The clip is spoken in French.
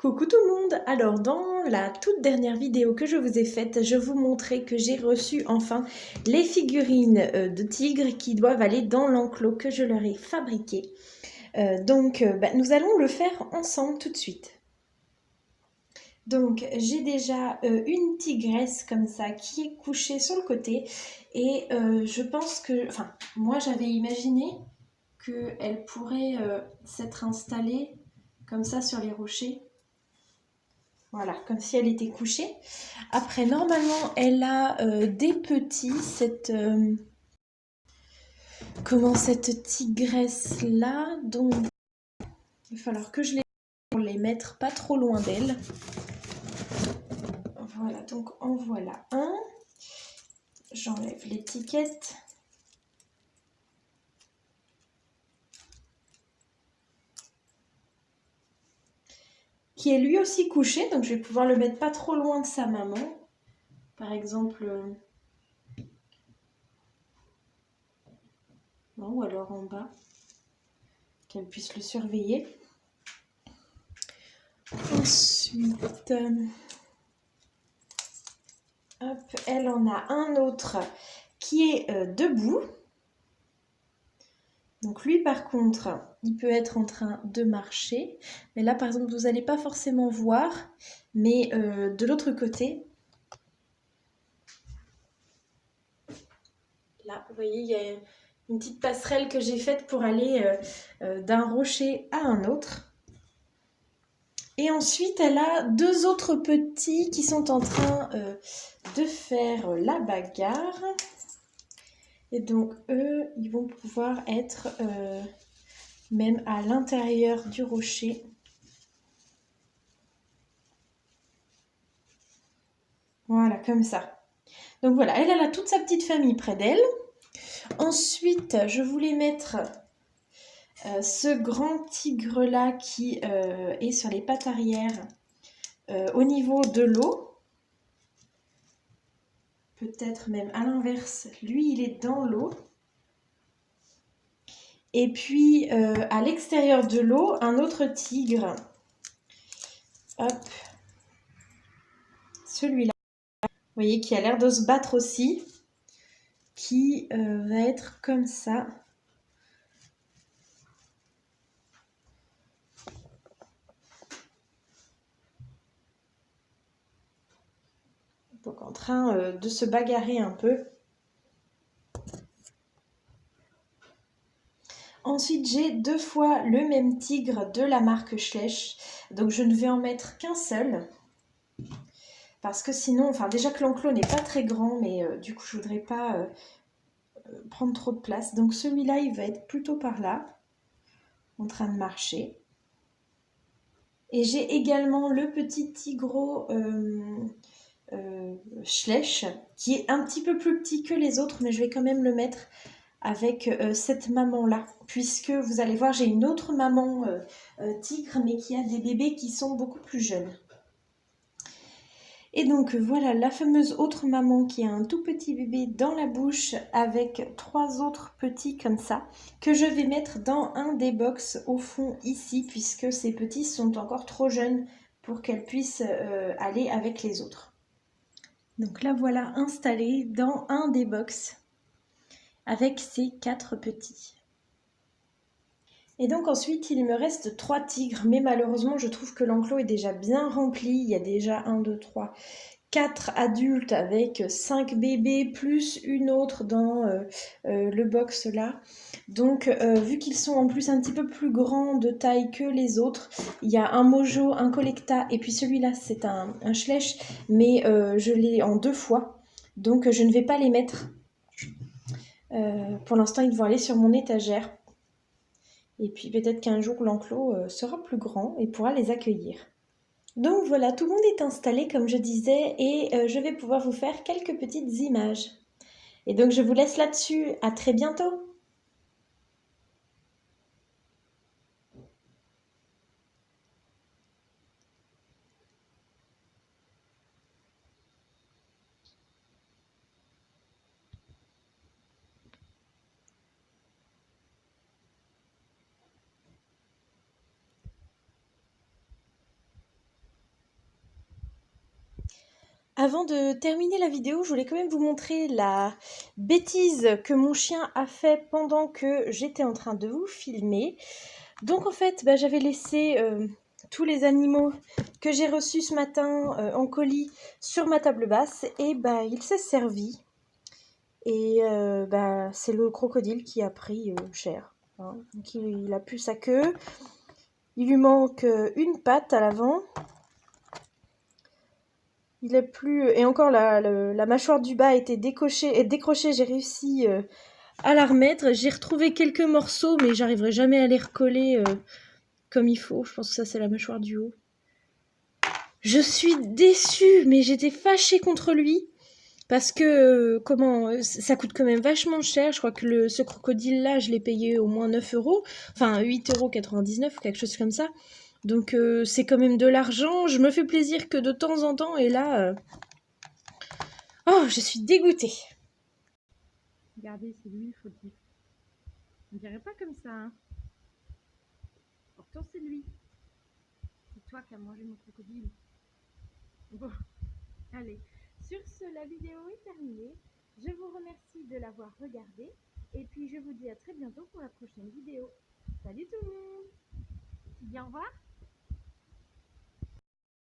Coucou tout le monde! Alors dans la toute dernière vidéo que je vous ai faite, je vous montrais que j'ai reçu enfin les figurines de tigres qui doivent aller dans l'enclos que je leur ai fabriqué. Nous allons le faire ensemble tout de suite. Donc j'ai déjà une tigresse comme ça qui est couchée sur le côté et je pense que, enfin moi j'avais imaginé qu'elle pourrait s'être installée comme ça sur les rochers. Voilà, comme si elle était couchée. Après, normalement, elle a des petits. Cette tigresse-là, donc il va falloir que je les pour les mettre pas trop loin d'elle. Voilà, donc en voilà un. J'enlève l'étiquette. Qui est lui aussi couché, donc je vais pouvoir le mettre pas trop loin de sa maman. Par exemple, non, ou alors en bas, qu'elle puisse le surveiller. Ensuite, hop, elle en a un autre qui est debout. Donc lui par contre, il peut être en train de marcher. Mais là par exemple, vous n'allez pas forcément voir. Mais de l'autre côté, là vous voyez, il y a une petite passerelle que j'ai faite pour aller d'un rocher à un autre. Et ensuite, elle a deux autres petits qui sont en train de faire la bagarre. Et donc eux, ils vont pouvoir être même à l'intérieur du rocher. Voilà, comme ça. Donc voilà, elle a toute sa petite famille près d'elle. Ensuite, je voulais mettre ce grand tigre-là qui est sur les pattes arrière au niveau de l'eau. Peut-être même à l'inverse, lui il est dans l'eau. Et puis à l'extérieur de l'eau, un autre tigre. Hop. Celui-là. Vous voyez, qui a l'air de se battre aussi. Qui va être comme ça. Donc en train de se bagarrer un peu. Ensuite, j'ai deux fois le même tigre de la marque Schleich. Donc je ne vais en mettre qu'un seul. Parce que sinon, enfin déjà que l'enclos n'est pas très grand, mais du coup je ne voudrais pas prendre trop de place. Donc celui-là, il va être plutôt par là, en train de marcher. Et j'ai également le petit tigreau Schleich, qui est un petit peu plus petit que les autres, mais je vais quand même le mettre avec cette maman-là, puisque vous allez voir, j'ai une autre maman tigre, mais qui a des bébés qui sont beaucoup plus jeunes. Et donc voilà la fameuse autre maman qui a un tout petit bébé dans la bouche avec trois autres petits comme ça, que je vais mettre dans un des box au fond ici, puisque ces petits sont encore trop jeunes pour qu'elles puissent aller avec les autres. Donc là voilà installé dans un des box avec ces quatre petits. Et donc ensuite il me reste 3 tigres, mais malheureusement je trouve que l'enclos est déjà bien rempli. Il y a déjà 1, 2, 3, 4 adultes avec 5 bébés plus une autre dans le box là. Donc vu qu'ils sont en plus un petit peu plus grands de taille que les autres, il y a un Mojo, un Collecta et puis celui-là c'est un Schleich, mais je l'ai en 2 fois. Donc je ne vais pas les mettre. Pour l'instant ils vont aller sur mon étagère. Et puis peut-être qu'un jour l'enclos sera plus grand et pourra les accueillir. Donc voilà, tout le monde est installé comme je disais et je vais pouvoir vous faire quelques petites images. Et donc je vous laisse là-dessus, à très bientôt! Avant de terminer la vidéo, je voulais quand même vous montrer la bêtise que mon chien a fait pendant que j'étais en train de vous filmer. Donc en fait, j'avais laissé tous les animaux que j'ai reçus ce matin en colis sur ma table basse et il s'est servi. Et c'est le crocodile qui a pris cher. Hein. Donc il a plus sa queue. Il lui manque une patte à l'avant. Il est plus... Et encore, la mâchoire du bas a été décrochée. J'ai réussi à la remettre. J'ai retrouvé quelques morceaux, mais j'arriverai jamais à les recoller comme il faut. Je pense que ça, c'est la mâchoire du haut. Je suis déçue, mais j'étais fâchée contre lui. Parce que, ça coûte quand même vachement cher. Je crois que ce crocodile-là, je l'ai payé au moins 9 euros. Enfin, 8,99 €, quelque chose comme ça. Donc, c'est quand même de l'argent. Je me fais plaisir que de temps en temps. Et là... Oh, je suis dégoûtée. Regardez, c'est lui le fautif. On dirait pas comme ça, hein. Pourtant, c'est lui. C'est toi qui as mangé mon crocodile. Bon, allez. Sur ce, la vidéo est terminée. Je vous remercie de l'avoir regardée. Et puis, je vous dis à très bientôt pour la prochaine vidéo. Salut tout le monde. Tu dis au revoir ?